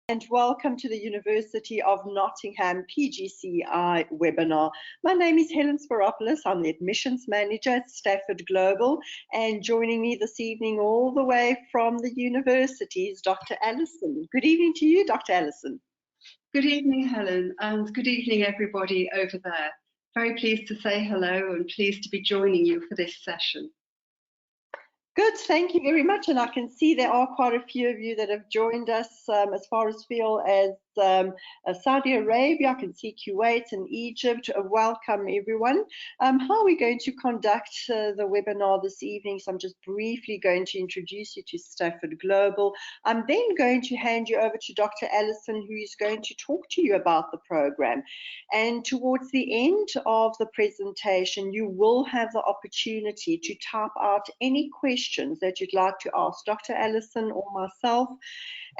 And welcome to the University of Nottingham PGCE webinar. My name is Helen Sparopoulos. I'm the Admissions Manager at Stafford Global, and joining me this evening all the way from the university is Dr. Alison. Good evening to you, Dr. Alison. Good evening, Helen, and good evening, everybody over there. Very pleased to say hello and pleased to be joining you for this session. Good, thank you very much. And I can see there are quite a few of you that have joined us as far afield as Saudi Arabia. I can see Kuwait and Egypt. Welcome, everyone. How are we going to conduct the webinar this evening? So I'm just briefly going to introduce you to Stafford Global. I'm then going to hand you over to Dr. Alison, who is going to talk to you about the program. And towards the end of the presentation, you will have the opportunity to type out any questions that you'd like to ask Dr. Alison or myself.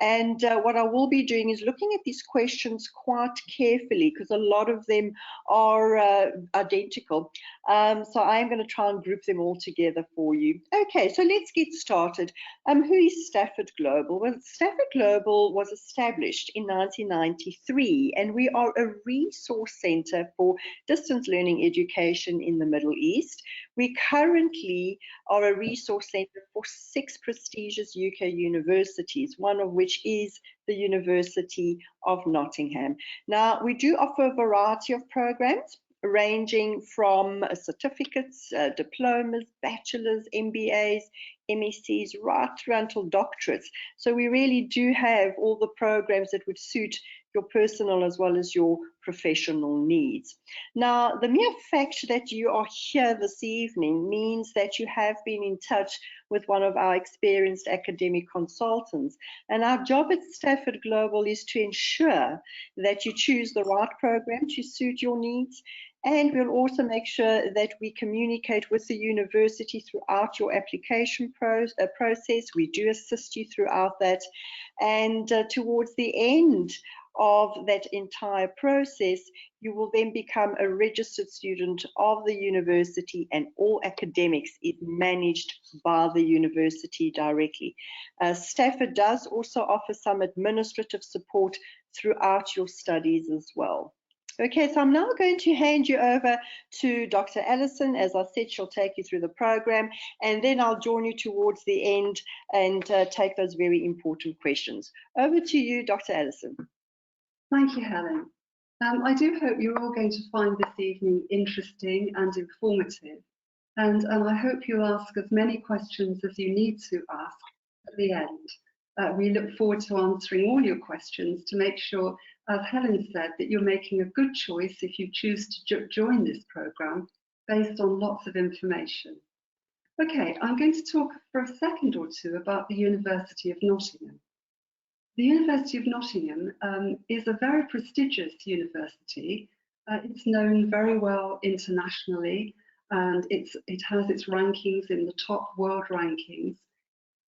And what I will be doing is looking at these questions quite carefully because a lot of them are identical. So I'm going to try and group them all together for you. Okay, so let's get started. Who is Stafford Global? Well, Stafford Global was established in 1993, and we are a resource center for distance learning education in the Middle East. We currently are a resource center for 6 prestigious UK universities, one of which is the University of Nottingham. Now, we do offer a variety of programs ranging from certificates, diplomas, bachelors, MBAs, MScs, right through until doctorates. So we really do have all the programs that would suit your personal as well as your professional needs. Now, the mere fact that you are here this evening means that you have been in touch with one of our experienced academic consultants. And our job at Stafford Global is to ensure that you choose the right program to suit your needs. And we'll also make sure that we communicate with the university throughout your application process. We do assist you throughout that. And towards the end of that entire process, you will then become a registered student of the university, and all academics is managed by the university directly. Stafford does also offer some administrative support throughout your studies as well. Okay, so I'm now going to hand you over to Dr. Alison. As I said, she'll take you through the program, and then I'll join you towards the end and take those very important questions. Over to you, Dr. Alison. Thank you, Helen. I do hope you're all going to find this evening interesting and informative, and I hope you ask as many questions as you need to ask at the end. We look forward to answering all your questions to make sure, as Helen said, that you're making a good choice if you choose to join this programme based on lots of information. Okay, I'm going to talk for a second or two about the University of Nottingham. The University of Nottingham is a very prestigious university. It's known very well internationally, and it has its rankings in the top world rankings.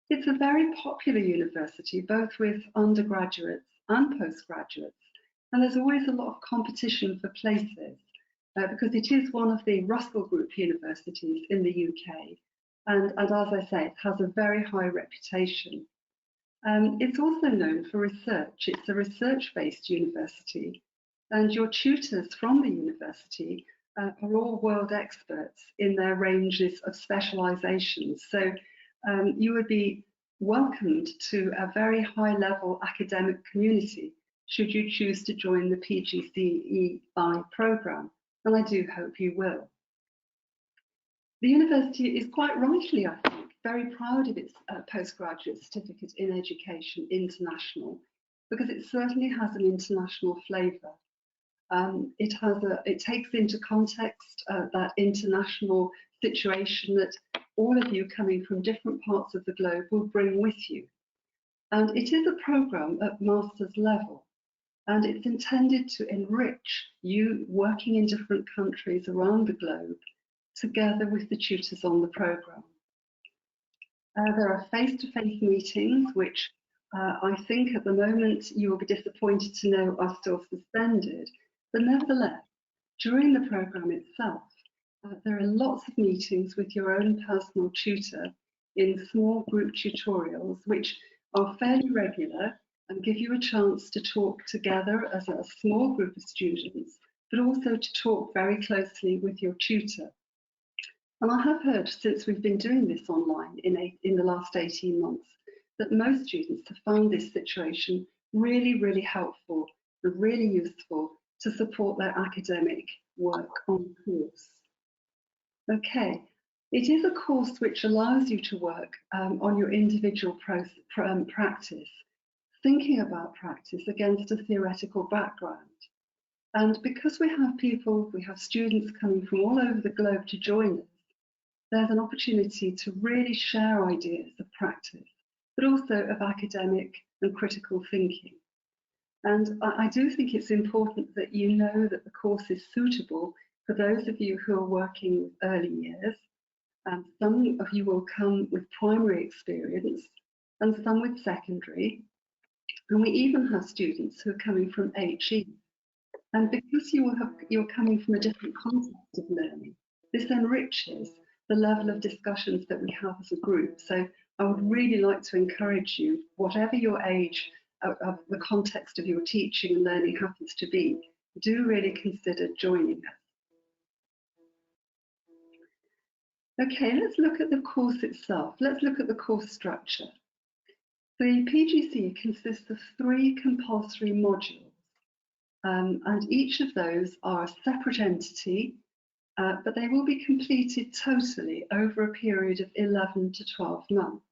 It's a very popular university, both with undergraduates and postgraduates, and there's always a lot of competition for places because it is one of the Russell Group universities in the UK, and as I say, it has a very high reputation. It's also known for research. It's a research-based university, and your tutors from the university are all world experts in their ranges of specializations. So you would be welcomed to a very high-level academic community should you choose to join the PGCE program, and I do hope you will. The university is quite rightly, I think, very proud of its Postgraduate Certificate in Education International, because it certainly has an international flavour. It takes into context that international situation that all of you coming from different parts of the globe will bring with you. And it is a programme at master's level, and it's intended to enrich you working in different countries around the globe together with the tutors on the programme. There are face-to-face meetings, which I think at the moment you will be disappointed to know are still suspended, but nevertheless, during the programme itself, there are lots of meetings with your own personal tutor in small group tutorials, which are fairly regular and give you a chance to talk together as a small group of students, but also to talk very closely with your tutor. And I have heard, since we've been doing this online in the last 18 months, that most students have found this situation really, really helpful and really useful to support their academic work on the course. Okay, it is a course which allows you to work on your individual practice, thinking about practice against a theoretical background. And because we have students coming from all over the globe to join us, there's an opportunity to really share ideas of practice, but also of academic and critical thinking. And I do think it's important that you know that the course is suitable for those of you who are working with early years. Some of you will come with primary experience and some with secondary. And we even have students who are coming from HE. And because you're coming from a different context of learning, this enriches the level of discussions that we have as a group. So I would really like to encourage you, whatever your age of the context of your teaching and learning happens to be, do really consider joining us. Okay, let's look at the course itself. Let's look at the course structure. The PGCE consists of 3 compulsory modules, and each of those are a separate entity, but they will be completed totally over a period of 11 to 12 months.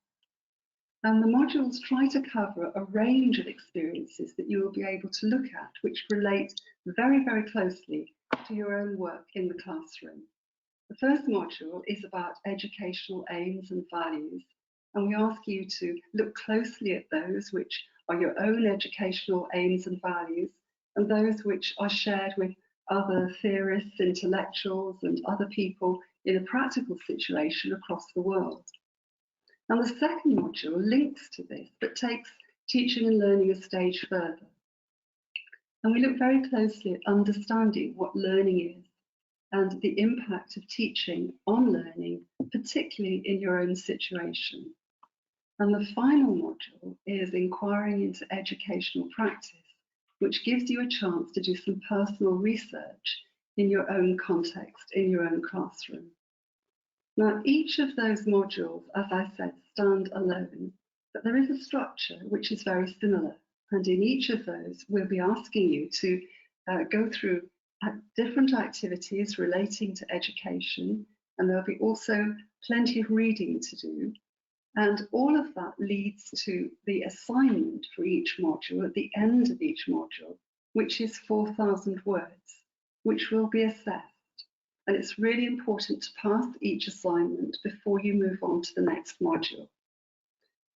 And the modules try to cover a range of experiences that you will be able to look at, which relate very, very closely to your own work in the classroom. The first module is about educational aims and values, and we ask you to look closely at those which are your own educational aims and values, and those which are shared with other theorists, intellectuals, and other people in a practical situation across the world. And the second module links to this, but takes teaching and learning a stage further. And we look very closely at understanding what learning is and the impact of teaching on learning, particularly in your own situation. And the final module is inquiring into educational practice, which gives you a chance to do some personal research in your own context, in your own classroom. Now, each of those modules, as I said, stand alone, but there is a structure which is very similar. And in each of those, we'll be asking you to go through different activities relating to education, and there'll be also plenty of reading to do. And all of that leads to the assignment for each module at the end of each module, which is 4,000 words, which will be assessed. And it's really important to pass each assignment before you move on to the next module.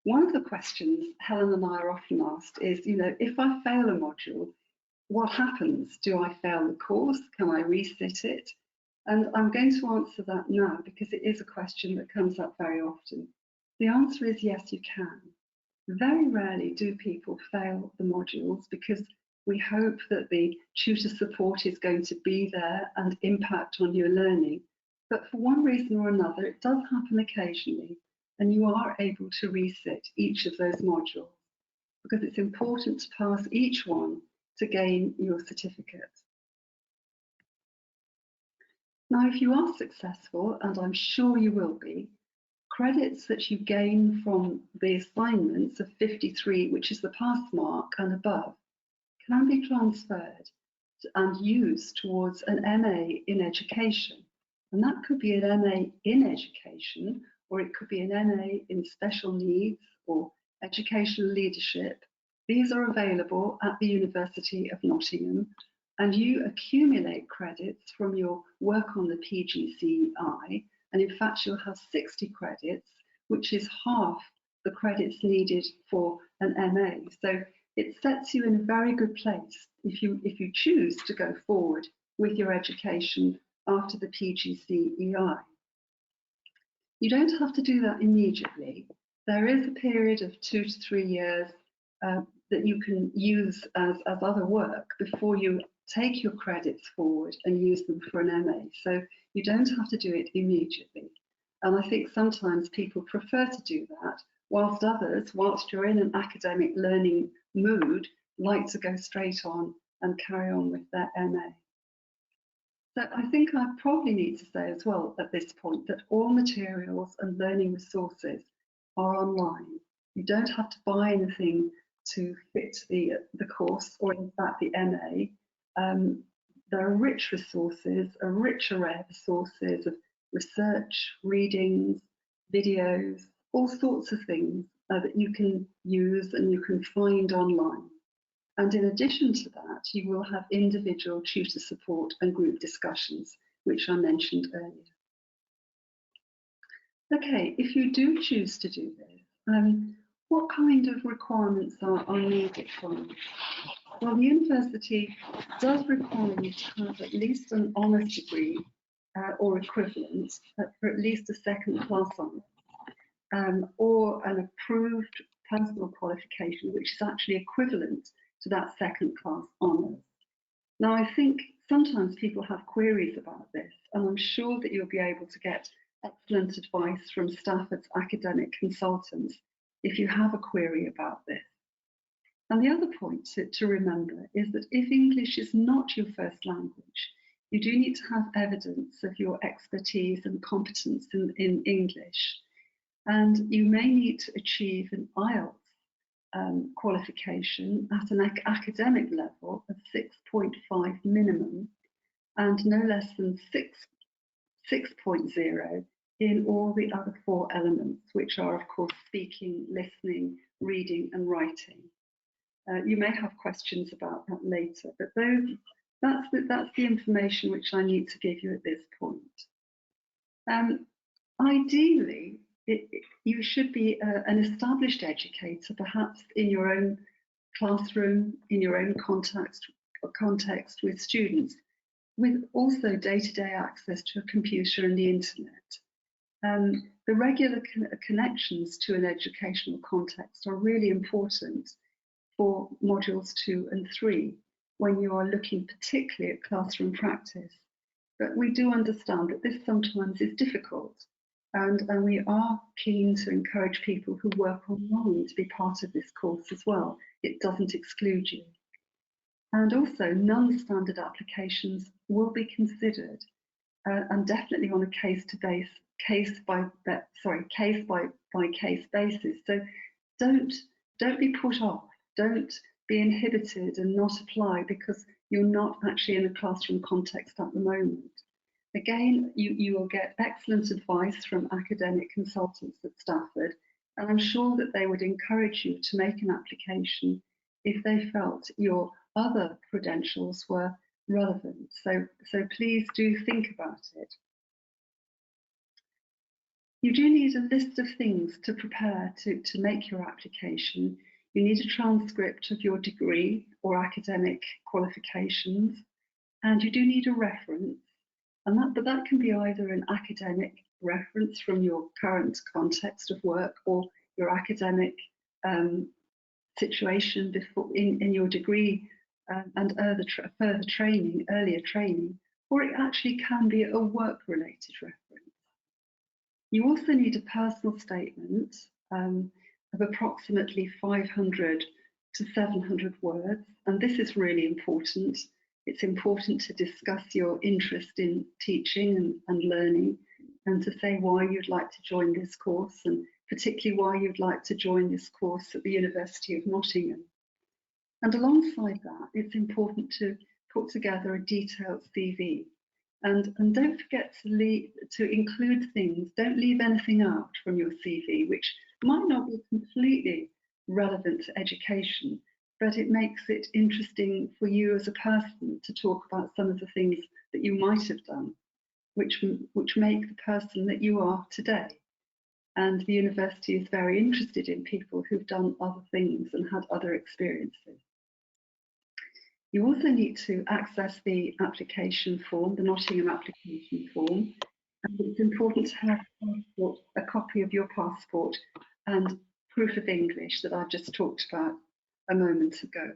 One of the questions Helen and I are often asked is, if I fail a module, what happens? Do I fail the course? Can I resit it? And I'm going to answer that now because it is a question that comes up very often. The answer is yes, you can. Very rarely do people fail the modules because we hope that the tutor support is going to be there and impact on your learning. But for one reason or another, it does happen occasionally, and you are able to resit each of those modules because it's important to pass each one to gain your certificate. Now, if you are successful, and I'm sure you will be, credits that you gain from the assignments of 53, which is the pass mark and above, can be transferred and used towards an MA in education. And that could be an MA in education, or it could be an MA in special needs or educational leadership. These are available at the University of Nottingham, and you accumulate credits from your work on the PGCE, and in fact you'll have 60 credits, which is half the credits needed for an MA. So it sets you in a very good place if you choose to go forward with your education after the PGCE. You don't have to do that immediately. There is a period of 2 to 3 years that you can use as other work before you take your credits forward and use them for an MA. So you don't have to do it immediately. And I think sometimes people prefer to do that whilst others, whilst you're in an academic learning mood, like to go straight on and carry on with their MA. So I think I probably need to say as well at this point that all materials and learning resources are online. You don't have to buy anything to fit the course or in fact the MA. There are rich resources, a rich array of resources of research, readings, videos, all sorts of things that you can use and you can find online. And in addition to that, you will have individual tutor support and group discussions, which I mentioned earlier. Okay, if you do choose to do this, what kind of requirements are needed from you? Well, the university does require you to have at least an honours degree or equivalent for at least a second class honours, or an approved personal qualification, which is actually equivalent to that second class honours. Now, I think sometimes people have queries about this, and I'm sure that you'll be able to get excellent advice from Stafford's academic consultants if you have a query about this. And the other point to remember is that if English is not your first language, you do need to have evidence of your expertise and competence in English. And you may need to achieve an IELTS qualification at an academic level of 6.5 minimum and no less than 6.0 in all the other 4 elements, which are, of course, speaking, listening, reading, and writing. You may have questions about that later, but that's the information which I need to give you at this point. Ideally, you should be an established educator, perhaps in your own classroom, in your own context with students, with also day-to-day access to a computer and the internet. The regular connections to an educational context are really important for modules 2 and 3 when you are looking particularly at classroom practice. But we do understand that this sometimes is difficult. And we are keen to encourage people who work online to be part of this course as well. It doesn't exclude you. And also, non-standard applications will be considered, and definitely on a case by case basis. So don't be put off. Don't be inhibited and not apply because you're not actually in a classroom context at the moment. Again, you will get excellent advice from academic consultants at Stafford, and I'm sure that they would encourage you to make an application if they felt your other credentials were relevant. So please do think about it. You do need a list of things to prepare to make your application. You need a transcript of your degree or academic qualifications, and you do need a reference. But that can be either an academic reference from your current context of work or your academic situation before in your degree and further training, earlier training, or it actually can be a work-related reference. You also need a personal statement of approximately 500 to 700 words, and this is really important. It's important to discuss your interest in teaching and learning, and to say why you'd like to join this course, and particularly why you'd like to join this course at the University of Nottingham. And alongside that, it's important to put together a detailed CV. And don't forget to include things. Don't leave anything out from your CV, which might not be completely relevant to education, but it makes it interesting for you as a person to talk about some of the things that you might have done, which make the person that you are today. And the university is very interested in people who've done other things and had other experiences. You also need to access the application form, the Nottingham application form, and it's important to have a copy of your passport and proof of English that I've just talked about a moment ago.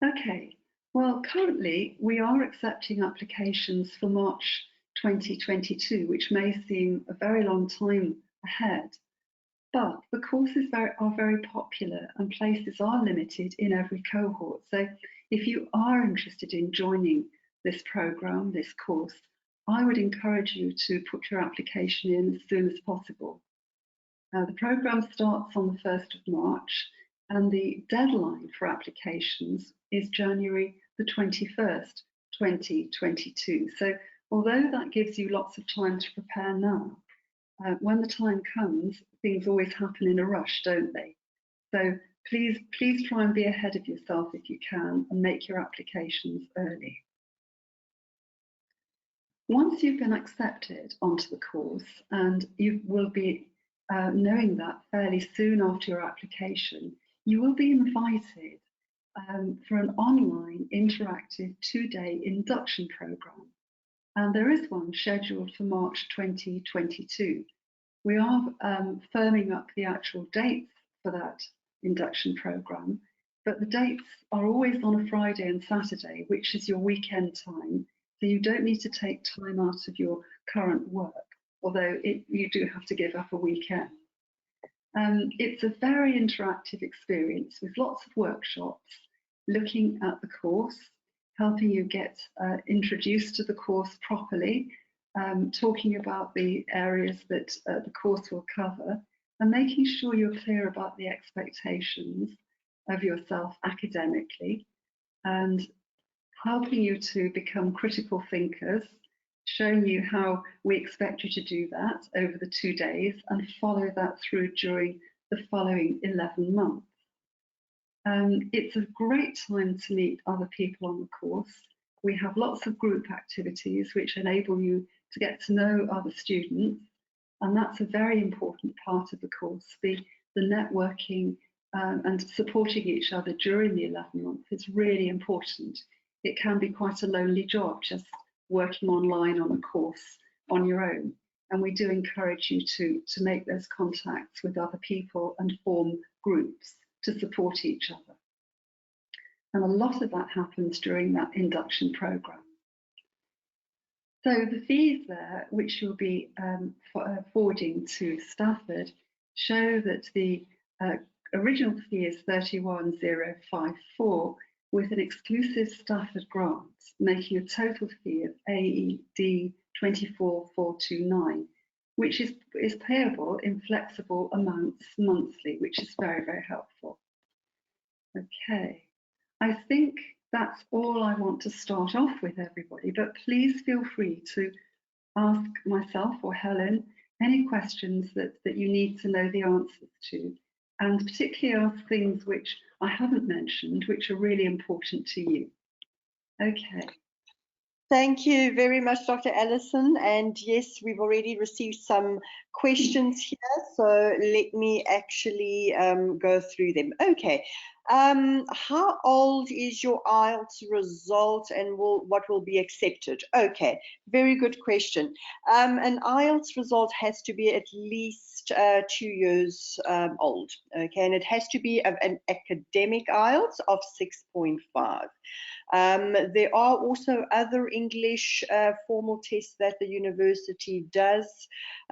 Okay, well, currently we are accepting applications for March 2022, which may seem a very long time ahead, But the courses are very popular and places are limited in every cohort. So if you are interested in joining this programme, this course, I would encourage you to put your application in as soon as possible. The programme starts on the 1st of March and the deadline for applications is January the 21st, 2022. So although that gives you lots of time to prepare now, when the time comes, things always happen in a rush, don't they? So please try and be ahead of yourself if you can and make your applications early. Once you've been accepted onto the course, and you will be knowing that fairly soon after your application, you will be invited for an online interactive 2-day induction programme. And there is one scheduled for March 2022. We are firming up the actual dates for that induction programme, but the dates are always on a Friday and Saturday, which is your weekend time. So you don't need to take time out of your current work, although you do have to give up a weekend. It's a very interactive experience with lots of workshops, looking at the course, helping you get introduced to the course properly, talking about the areas that the course will cover, and making sure you're clear about the expectations of yourself academically, and helping you to become critical thinkers, showing you how we expect you to do that over the 2 days and follow that through during the following 11 months. It's a great time to meet other people on the course. We have lots of group activities which enable you to get to know other students, and that's a very important part of the course. The networking and supporting each other during the 11 months is really important. It can be quite a lonely job just working online on a course on your own, and we do encourage you to make those contacts with other people and form groups to support each other. And a lot of that happens during that induction programme. So the fees there, which you'll be forwarding to Stafford, show that the original fee is 31,054 with an exclusive Stafford grant, making a total fee of AED 24,429, which is payable in flexible amounts monthly, which is very, very helpful. Okay, I think that's all I want to start off with, everybody, but please feel free to ask myself or Helen any questions that you need to know the answers to, and particularly ask things which I haven't mentioned, which are really important to you. Okay. Thank you very much, Dr. Alison. And yes, we've already received some questions here, so let me actually go through them. Okay. How old is your IELTS result and what will be accepted? Okay, very good question. An IELTS result has to be at least 2 years old, okay, and it has to be of an academic IELTS of 6.5. There are also other English formal tests that the university does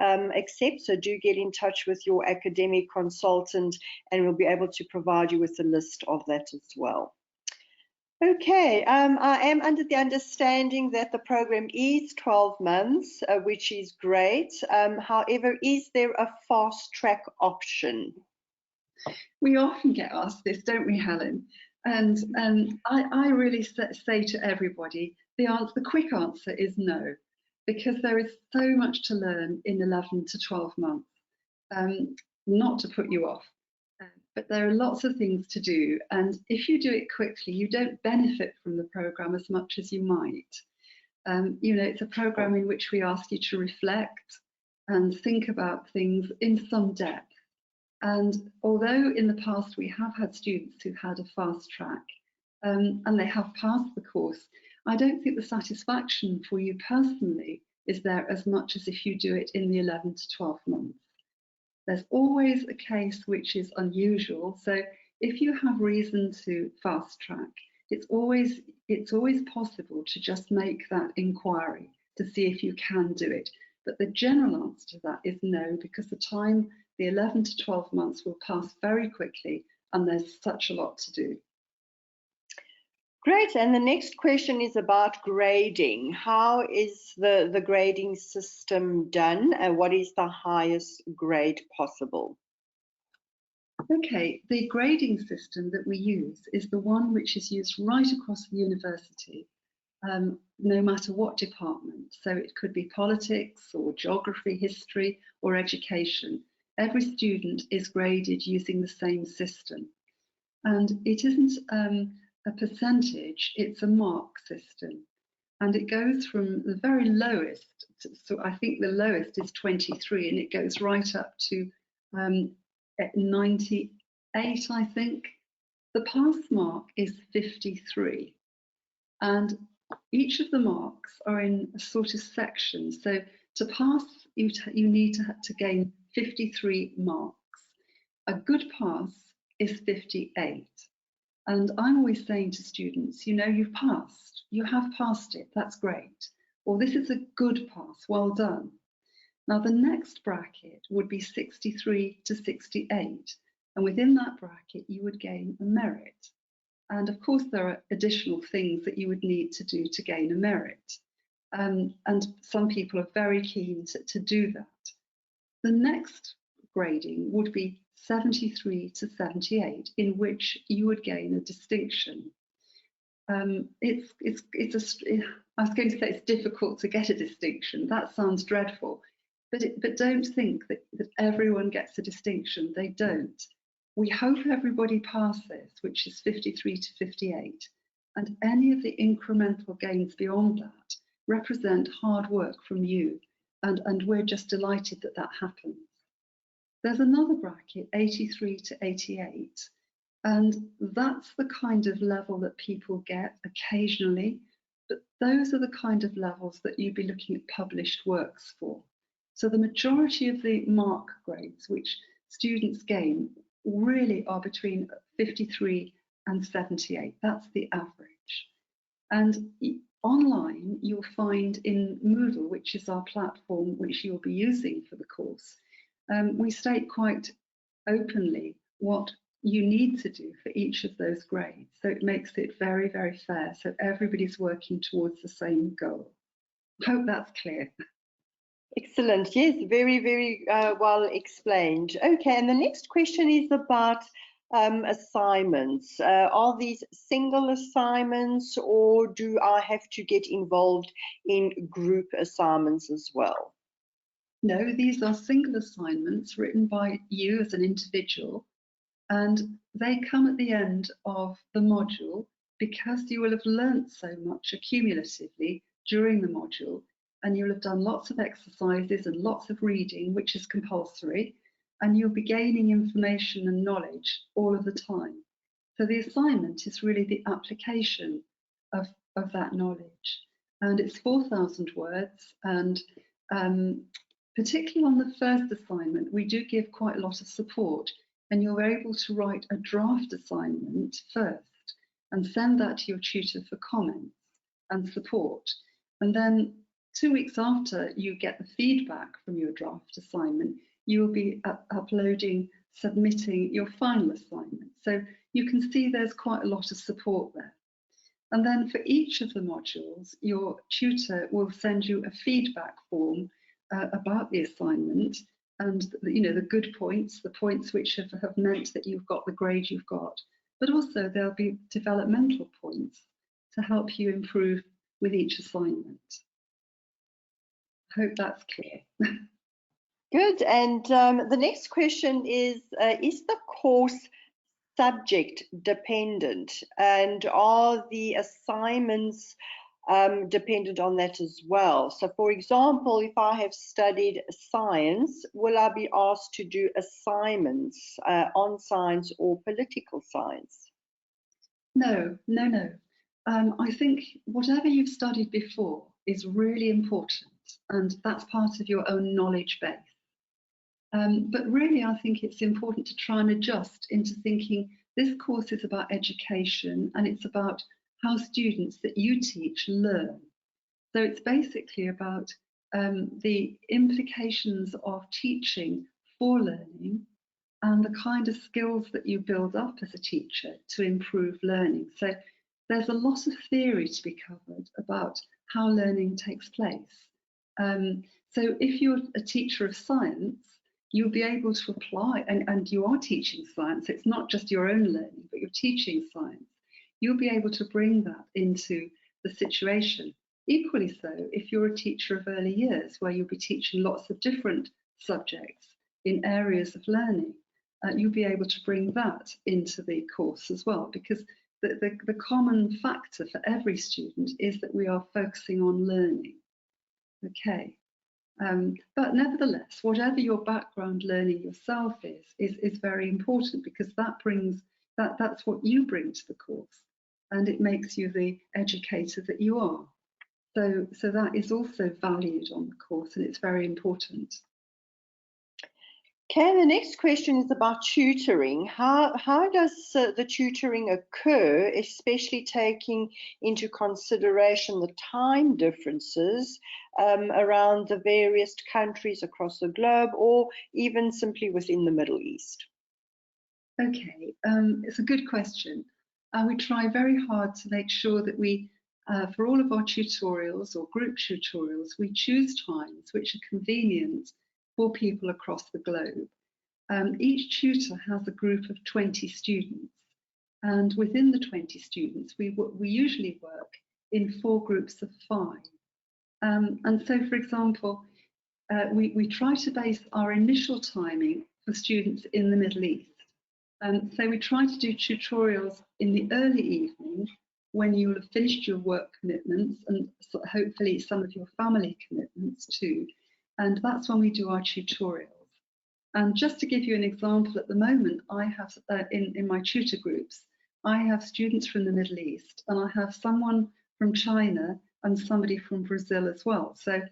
accept, so do get in touch with your academic consultant and we'll be able to provide you with a list of that as well. Okay, I am under the understanding that the program is 12 months, which is great. However, is there a fast track option? We often get asked this, don't we, Helen? And I really say to everybody, the quick answer is no, because there is so much to learn in 11 to 12 months. Not to put you off, but there are lots of things to do. And if you do it quickly, you don't benefit from the programme as much as you might. You know, it's a programme in which we ask you to reflect and think about things in some depth. And although in the past we have had students who had a fast track and they have passed the course, I don't think the satisfaction for you personally is there as much as if you do it in the 11 to 12 months. There's always a case which is unusual. So if you have reason to fast track, it's always possible to just make that inquiry to see if you can do it. But the general answer to that is no, because the time the 11 to 12 months will pass very quickly, and there's such a lot to do. Great, and the next question is about grading. How is the grading system done, and what is the highest grade possible? Okay, the grading system that we use is the one which is used right across the university, no matter what department. So it could be politics or geography, history, or education. Every student is graded using the same system. And it isn't a percentage, it's a mark system. And it goes from the very lowest, so I think the lowest is 23, and it goes right up to at 98, I think. The pass mark is 53, and each of the marks are in a sort of section. So to pass, you need to gain 53 marks. A good pass is 58. And I'm always saying to students, you know, you've passed, you have passed it, that's great. Or this is a good pass, well done. Now, the next bracket would be 63 to 68. And within that bracket, you would gain a merit. And of course, there are additional things that you would need to do to gain a merit. And some people are very keen to do that. The next grading would be 73 to 78, in which you would gain a distinction. I was going to say it's difficult to get a distinction. That sounds dreadful. But don't think that everyone gets a distinction. They don't. We hope everybody passes, which is 53 to 58. And any of the incremental gains beyond that represent hard work from you. And we're just delighted that that happens. There's another bracket, 83 to 88. And that's the kind of level that people get occasionally. But those are the kind of levels that you'd be looking at published works for. So the majority of the mark grades which students gain really are between 53 and 78. That's the average. And online, you'll find in Moodle, which is our platform which you'll be using for the course, we state quite openly what you need to do for each of those grades. So it makes it very, very fair. So everybody's working towards the same goal. I hope that's clear. Excellent. Yes, very, very well explained. Okay, and the next question is about assignments. Are these single assignments, or do I have to get involved in group assignments as well? No, these are single assignments written by you as an individual, and they come at the end of the module because you will have learnt so much accumulatively during the module, and you'll have done lots of exercises and lots of reading, which is compulsory, and you'll be gaining information and knowledge all of the time. So the assignment is really the application of that knowledge. And it's 4,000 words, and particularly on the first assignment, we do give quite a lot of support, and you're able to write a draft assignment first and send that to your tutor for comments and support. And then 2 weeks after you get the feedback from your draft assignment, you will be uploading, submitting your final assignment. So you can see there's quite a lot of support there. And then for each of the modules, your tutor will send you a feedback form about the assignment, and the good points, the points which have meant that you've got the grade you've got, but also there'll be developmental points to help you improve with each assignment. I hope that's clear. Good. And the next question is the course subject dependent, and are the assignments dependent on that as well? So for example, if I have studied science, will I be asked to do assignments on science or political science? No. I think whatever you've studied before is really important, and that's part of your own knowledge base. But really, I think it's important to try and adjust into thinking this course is about education, and it's about how students that you teach learn. So it's basically about the implications of teaching for learning and the kind of skills that you build up as a teacher to improve learning. So there's a lot of theory to be covered about how learning takes place. So if you're a teacher of science, you'll be able to apply, and you are teaching science, it's not just your own learning, but you're teaching science. You'll be able to bring that into the situation. Equally so, if you're a teacher of early years, where you'll be teaching lots of different subjects in areas of learning, you'll be able to bring that into the course as well, because the common factor for every student is that we are focusing on learning. Okay. But nevertheless, whatever your background learning yourself is very important, because that's what you bring to the course, and it makes you the educator that you are. So that is also valued on the course, and it's very important. Okay, the next question is about tutoring. How does the tutoring occur, especially taking into consideration the time differences around the various countries across the globe, or even simply within the Middle East? Okay, it's a good question. We try very hard to make sure that we, for all of our tutorials or group tutorials, we choose times which are convenient for people across the globe. Each tutor has a group of 20 students, and within the 20 students, we usually work in 4 groups of 5. And so, for example, we try to base our initial timing for students in the Middle East. So we try to do tutorials in the early evening, when you will have finished your work commitments and hopefully some of your family commitments too. And that's when we do our tutorials. And just to give you an example, at the moment, I have in my tutor groups, I have students from the Middle East, and I have someone from China and somebody from Brazil as well. So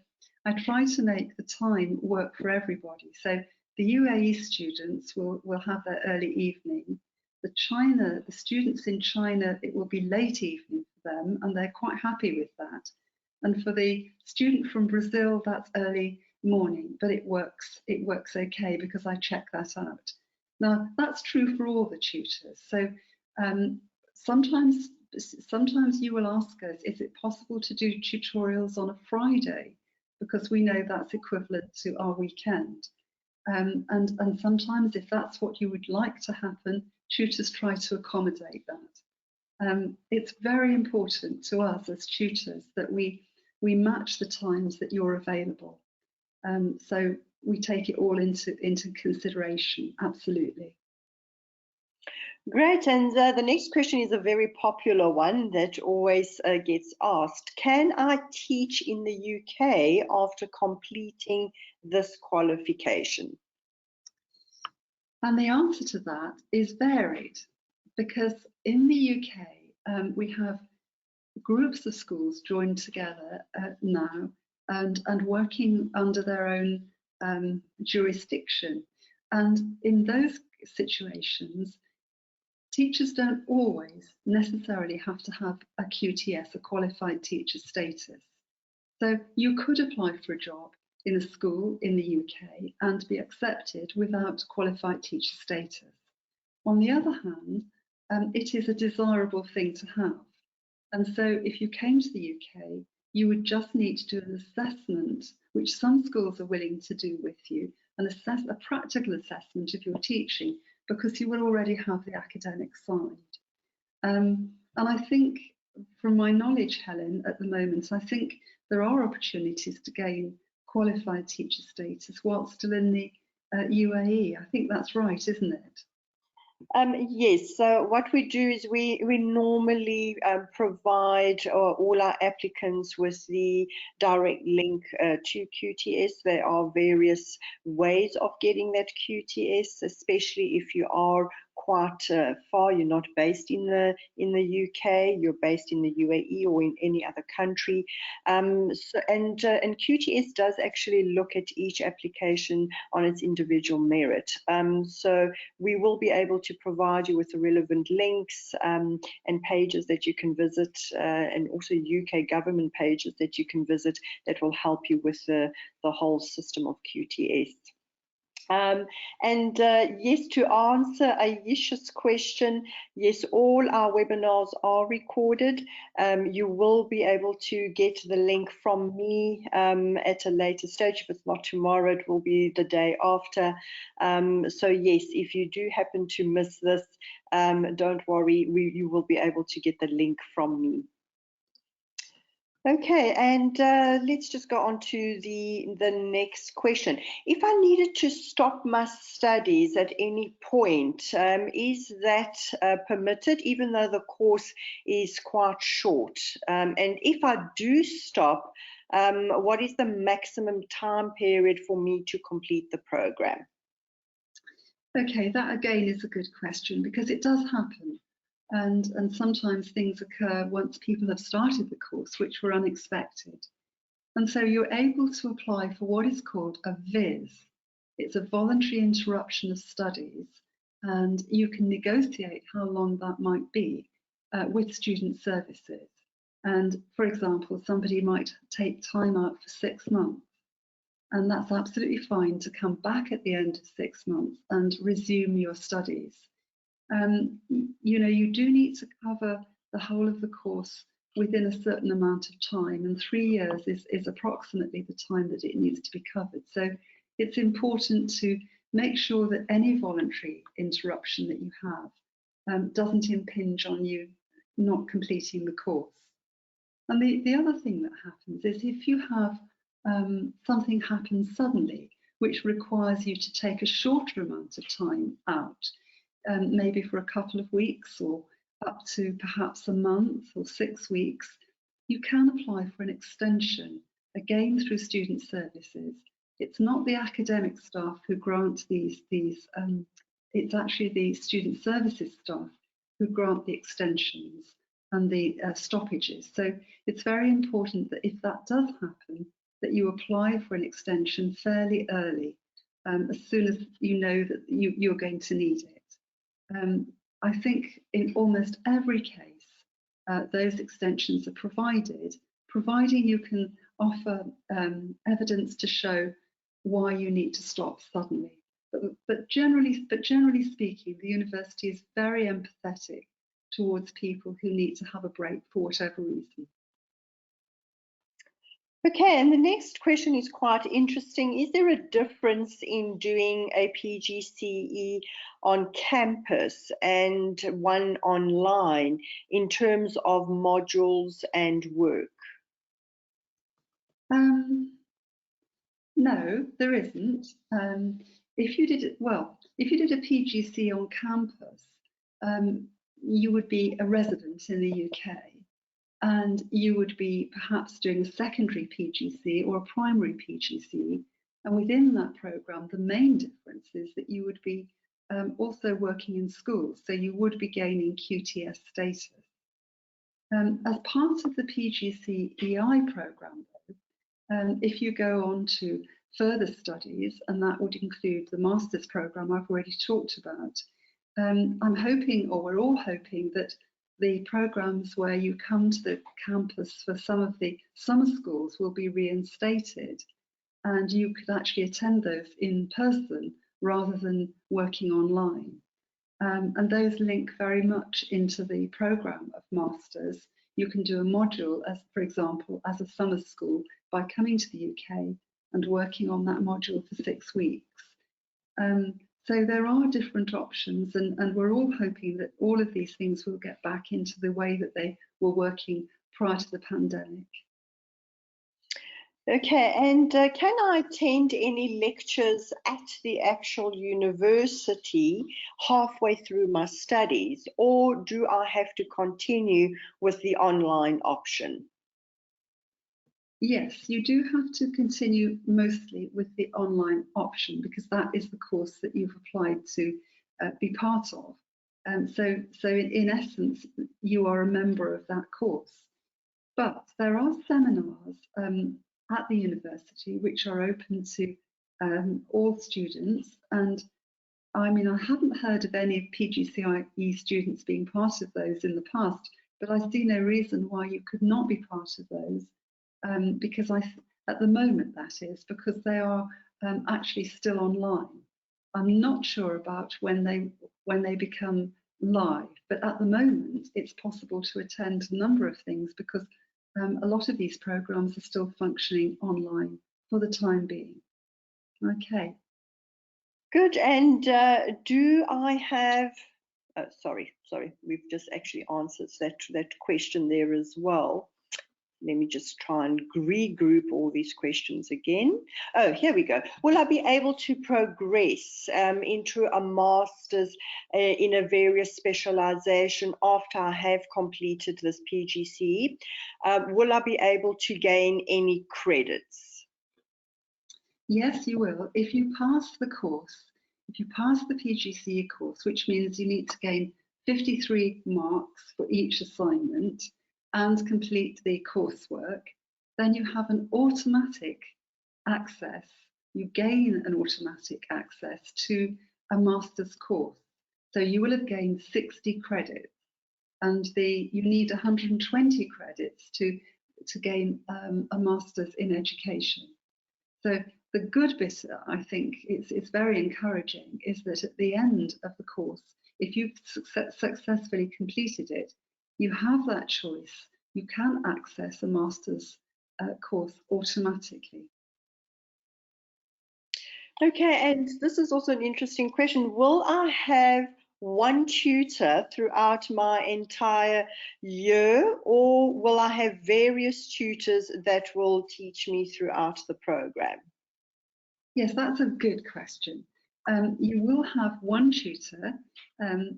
I try to make the time work for everybody. So the UAE students will have their early evening. The students in China, it will be late evening for them, and they're quite happy with that. And for the student from Brazil, that's early morning, but it works okay, because I check that out. Now, that's true for all the tutors. So sometimes you will ask us, is it possible to do tutorials on a Friday? Because we know that's equivalent to our weekend. And sometimes, if that's what you would like to happen, tutors try to accommodate that. It's very important to us as tutors that we match the times that you're available. So we take it all into consideration, absolutely. Great, and the next question is a very popular one that always gets asked. Can I teach in the UK after completing this qualification? And the answer to that is varied, because in the UK we have groups of schools joined together now and working under their own jurisdiction. And in those situations, teachers don't always necessarily have to have a QTS, a qualified teacher status. So you could apply for a job in a school in the UK and be accepted without qualified teacher status. On the other hand, it is a desirable thing to have. And so if you came to the UK, you would just need to do an assessment, which some schools are willing to do with you, a practical assessment of your teaching, because you will already have the academic side. And I think, from my knowledge, Helen, at the moment, I think there are opportunities to gain qualified teacher status while still in the UAE. I think that's right, isn't it? Yes, so what we do is we normally provide all our applicants with the direct link to QTS. There are various ways of getting that QTS, especially if you are quite far, you're not based in the UK, you're based in the UAE or in any other country. And QTS does actually look at each application on its individual merit. So we will be able to provide you with the relevant links and pages that you can visit, and also UK government pages that you can visit that will help you with the whole system of QTS. Yes, to answer Ayesha's question, yes, all our webinars are recorded. You will be able to get the link from me at a later stage. If it's not tomorrow, it will be the day after. So yes, if you do happen to miss this, don't worry, you will be able to get the link from me. Okay, and let's just go on to the next question. If I needed to stop my studies at any point, is that permitted, even though the course is quite short? And if I do stop, what is the maximum time period for me to complete the program? Okay, that again is a good question, because it does happen. And sometimes things occur once people have started the course, which were unexpected. And so you're able to apply for what is called a VIS. It's a voluntary interruption of studies, and you can negotiate how long that might be with student services. And for example, somebody might take time out for 6 months, and that's absolutely fine to come back at the end of 6 months and resume your studies. You know, you do need to cover the whole of the course within a certain amount of time, and 3 years is approximately the time that it needs to be covered. So it's important to make sure that any voluntary interruption that you have doesn't impinge on you not completing the course. And the other thing that happens is if you have something happen suddenly, which requires you to take a shorter amount of time out, maybe for a couple of weeks or up to perhaps a month or 6 weeks, you can apply for an extension, again through student services. It's not the academic staff who grant these it's actually the student services staff who grant the extensions and the stoppages. So it's very important that if that does happen, that you apply for an extension fairly early, as soon as you know that you're going to need it. I think in almost every case, those extensions are provided, providing you can offer evidence to show why you need to stop suddenly. But generally speaking, the university is very empathetic towards people who need to have a break for whatever reason. Okay, and the next question is quite interesting. Is there a difference in doing a PGCE on campus and one online in terms of modules and work? No, there isn't. If you did a PGCE on campus, you would be a resident in the UK, and you would be perhaps doing a secondary PGCE or a primary PGCE. And within that programme, the main difference is that you would be also working in schools, so you would be gaining QTS status. As part of the PGCEI programme, though, if you go on to further studies, and that would include the master's programme I've already talked about, I'm hoping, or we're all hoping, that the programmes where you come to the campus for some of the summer schools will be reinstated, and you could actually attend those in person rather than working online. And those link very much into the programme of masters. You can do a module, as for example, as a summer school by coming to the UK and working on that module for 6 weeks. So there are different options, and we're all hoping that all of these things will get back into the way that they were working prior to the pandemic. Okay, and can I attend any lectures at the actual university halfway through my studies, or do I have to continue with the online option? Yes, you do have to continue mostly with the online option, because that is the course that you've applied to be part of. So in essence, you are a member of that course. But there are seminars at the university which are open to all students. And I mean, I haven't heard of any PGCE students being part of those in the past, but I see no reason why you could not be part of those. Because at the moment, that is, because they are actually still online. I'm not sure about when they become live, but at the moment it's possible to attend a number of things because a lot of these programs are still functioning online for the time being. Okay. Good. And do I have, sorry, we've just actually answered that question there as well. Let me just try and regroup all these questions again. Oh, here we go. Will I be able to progress into a master's in a various specialization after I have completed this PGCE? Will I be able to gain any credits? Yes, you will. If you pass the course, if you pass the PGCE course, which means you need to gain 53 marks for each assignment and complete the coursework, then you have an automatic access, you gain an automatic access to a master's course. So you will have gained 60 credits, and you need 120 credits to gain a master's in education. So the good bit, I think, it's very encouraging, is that at the end of the course, if you've successfully completed it, you have that choice. You can access a master's course automatically. Okay, and this is also an interesting question. Will I have one tutor throughout my entire year, or will I have various tutors that will teach me throughout the program? Yes, that's a good question. You will have one tutor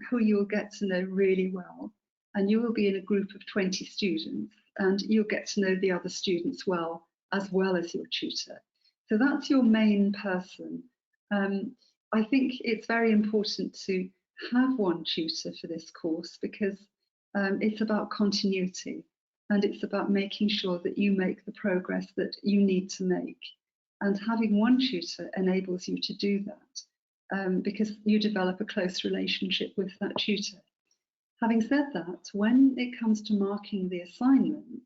who you will get to know really well, and you will be in a group of 20 students, and you'll get to know the other students well as your tutor. So that's your main person. I think it's very important to have one tutor for this course because it's about continuity, and it's about making sure that you make the progress that you need to make. And having one tutor enables you to do that because you develop a close relationship with that tutor. Having said that, when it comes to marking the assignments,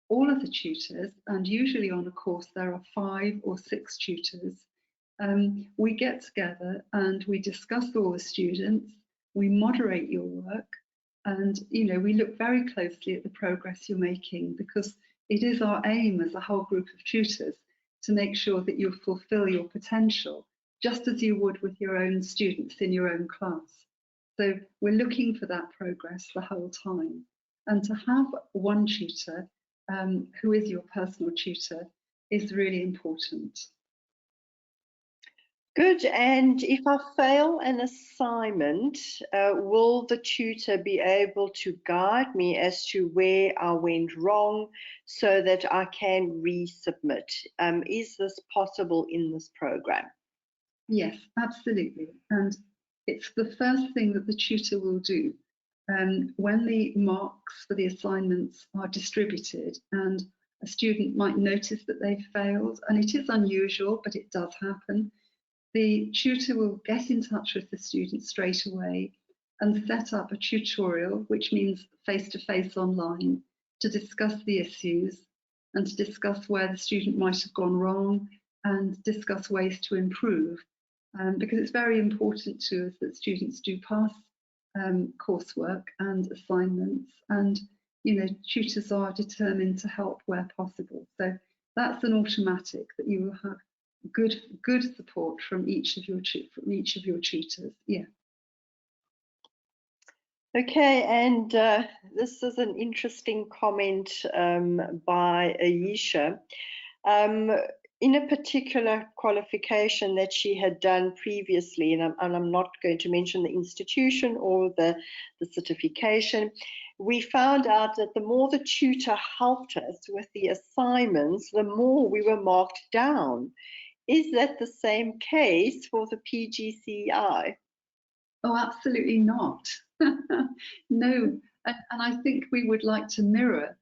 all of the tutors, and usually on a course there are 5 or 6 tutors, we get together and we discuss all the students, we moderate your work, and we look very closely at the progress you're making because it is our aim as a whole group of tutors to make sure that you fulfill your potential, just as you would with your own students in your own class. So we're looking for that progress the whole time. And to have one tutor who is your personal tutor is really important. Good. And if I fail an assignment, will the tutor be able to guide me as to where I went wrong so that I can resubmit? Is this possible in this program? Yes, absolutely. And it's the first thing that the tutor will do. When the marks for the assignments are distributed and a student might notice that they've failed, and it is unusual, but it does happen, the tutor will get in touch with the student straight away and set up a tutorial, which means face-to-face online, to discuss the issues and to discuss where the student might have gone wrong and discuss ways to improve. Because it's very important to us that students do pass coursework and assignments, and tutors are determined to help where possible. So that's an automatic that you will have good support from each of your tutors. Yeah. Okay, and this is an interesting comment by Ayesha. In a particular qualification that she had done previously, and I'm not going to mention the institution or the certification, we found out that the more the tutor helped us with the assignments, the more we were marked down. Is that the same case for the PGCE? Oh, absolutely not. No, and I think we would like to mirror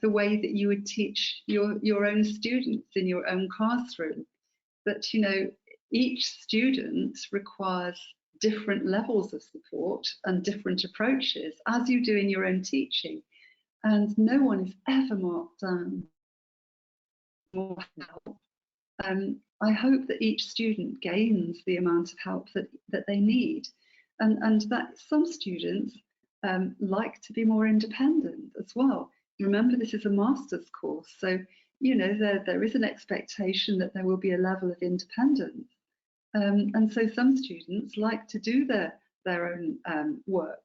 the way that you would teach your own students in your own classroom. That each student requires different levels of support and different approaches, as you do in your own teaching, and no one is ever marked down more help. I hope that each student gains the amount of help that they need, and that some students like to be more independent as well. Remember, this is a master's course, so there is an expectation that there will be a level of independence, and so some students like to do their own work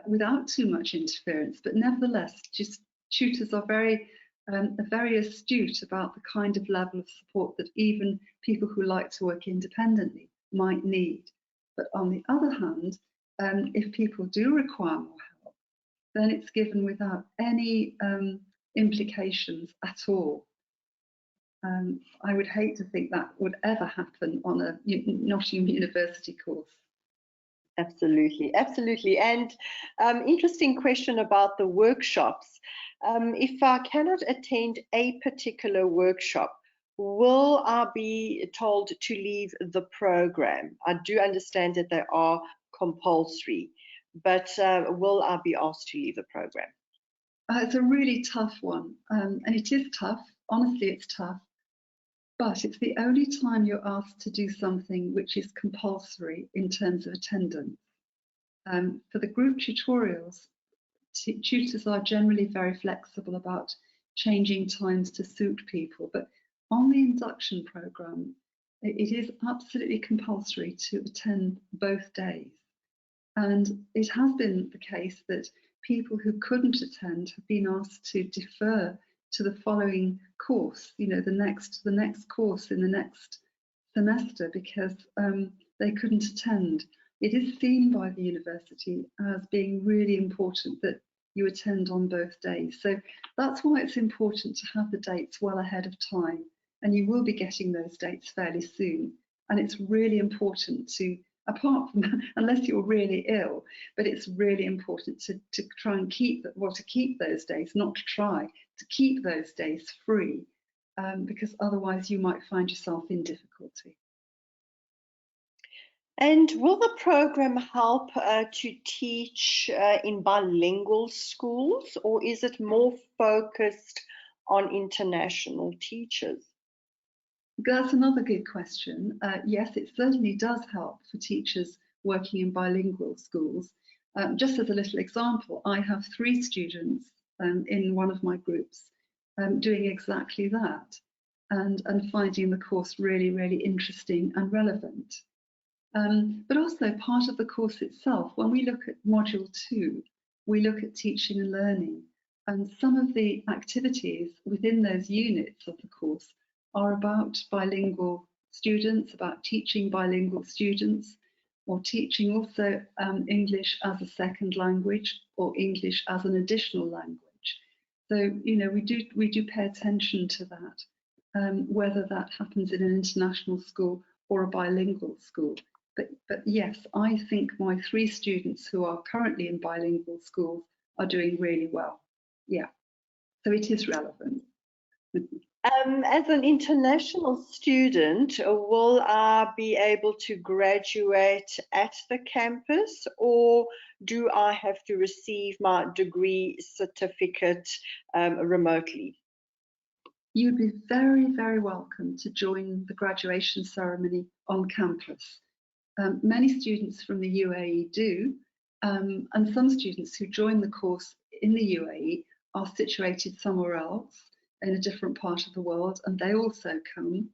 without too much interference. But nevertheless, just tutors are very astute about the kind of level of support that even people who like to work independently might need. But on the other hand, if people do require more help, then it's given without any implications at all. I would hate to think that would ever happen on a Nottingham University course. Absolutely, absolutely. And interesting question about the workshops. If I cannot attend a particular workshop, will I be told to leave the program? I do understand that they are compulsory, but will I be asked to leave the program? It's a really tough one, and it is tough. Honestly, it's tough. But it's the only time you're asked to do something which is compulsory in terms of attendance. For the group tutorials, tutors are generally very flexible about changing times to suit people, but on the induction programme, it is absolutely compulsory to attend both days. And it has been the case that people who couldn't attend have been asked to defer to the following course, the next course in the next semester, because they couldn't attend. It is seen by the university as being really important that you attend on both days. So that's why it's important to have the dates well ahead of time, and you will be getting those dates fairly soon. And it's really important to, apart from unless you're really ill, but it's really important to try and keep those days, not to try to keep those days free, because otherwise you might find yourself in difficulty. And will the program help to teach in bilingual schools, or is it more focused on international teachers? That's another good question. Yes, it certainly does help for teachers working in bilingual schools. Just as a little example, I have 3 students in one of my groups doing exactly that, and finding the course really, really interesting and relevant. But also part of the course itself, when we look at Module 2, we look at teaching and learning, and some of the activities within those units of the course are about bilingual students, about teaching bilingual students, or teaching also English as a second language or English as an additional language. So, we do pay attention to that, whether that happens in an international school or a bilingual school. But yes, I think my 3 students who are currently in bilingual schools are doing really well. Yeah, so it is relevant. As an international student, will I be able to graduate at the campus, or do I have to receive my degree certificate remotely? You'd be very, very welcome to join the graduation ceremony on campus. Many students from the UAE do, and some students who join the course in the UAE are situated somewhere else in a different part of the world, and they also come.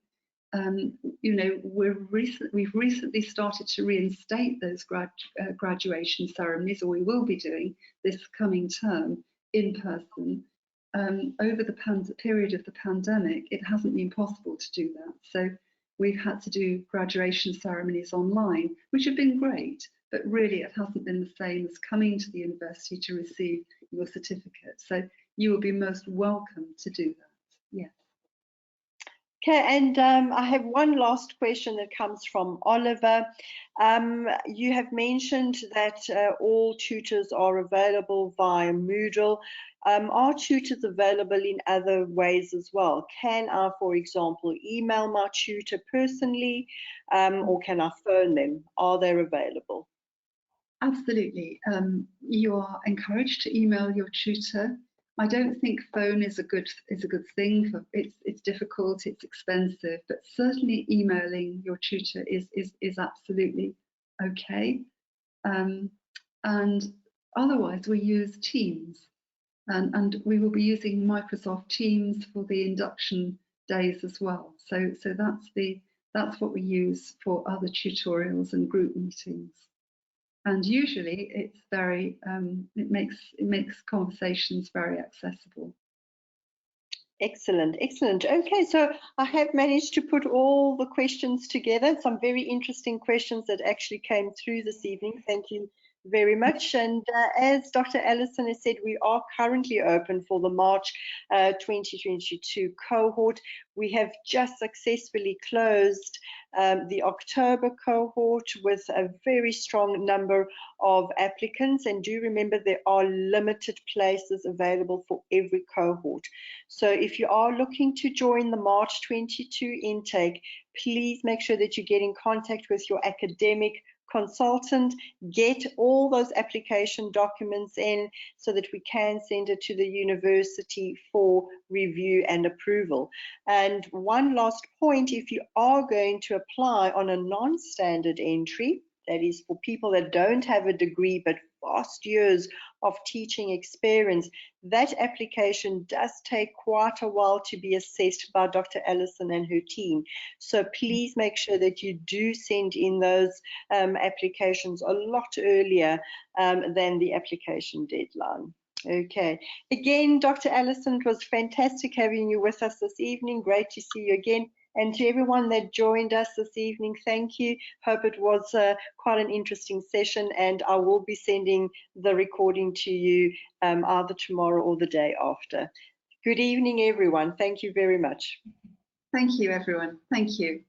We've recently started to reinstate those graduation ceremonies, or we will be doing this coming term in person. Over the period of the pandemic, it hasn't been possible to do that. So we've had to do graduation ceremonies online, which have been great, but really it hasn't been the same as coming to the university to receive your certificate. So you will be most welcome to do that. Yes. Okay, and I have one last question that comes from Oliver. You have mentioned that all tutors are available via Moodle. Are tutors available in other ways as well? Can I, for example, email my tutor personally, or can I phone them? Are they available? Absolutely. You are encouraged to email your tutor. I don't think phone is a good thing. It's difficult, it's expensive, but certainly emailing your tutor is absolutely okay. And otherwise, we use Teams, and we will be using Microsoft Teams for the induction days as well. So that's what we use for other tutorials and group meetings. And usually it's very it makes conversations very accessible. Excellent, excellent. Okay, so I have managed to put all the questions together, some very interesting questions that actually came through this evening. Thank you very much. And as Dr. Alison has said, we are currently open for the March 2022 cohort. We have just successfully closed the October cohort with a very strong number of applicants, and do remember there are limited places available for every cohort. So if you are looking to join the March 22 intake, please make sure that you get in contact with your academic consultant, get all those application documents in so that we can send it to the university for review and approval. And one last point, if you are going to apply on a non-standard entry, that is for people that don't have a degree but vast years of teaching experience, that application does take quite a while to be assessed by Dr. Alison and her team. So please make sure that you do send in those applications a lot earlier than the application deadline. Okay. Again, Dr. Alison, it was fantastic having you with us this evening. Great to see you again. And to everyone that joined us this evening, thank you. Hope it was quite an interesting session, and I will be sending the recording to you either tomorrow or the day after. Good evening, everyone. Thank you very much. Thank you, everyone. Thank you.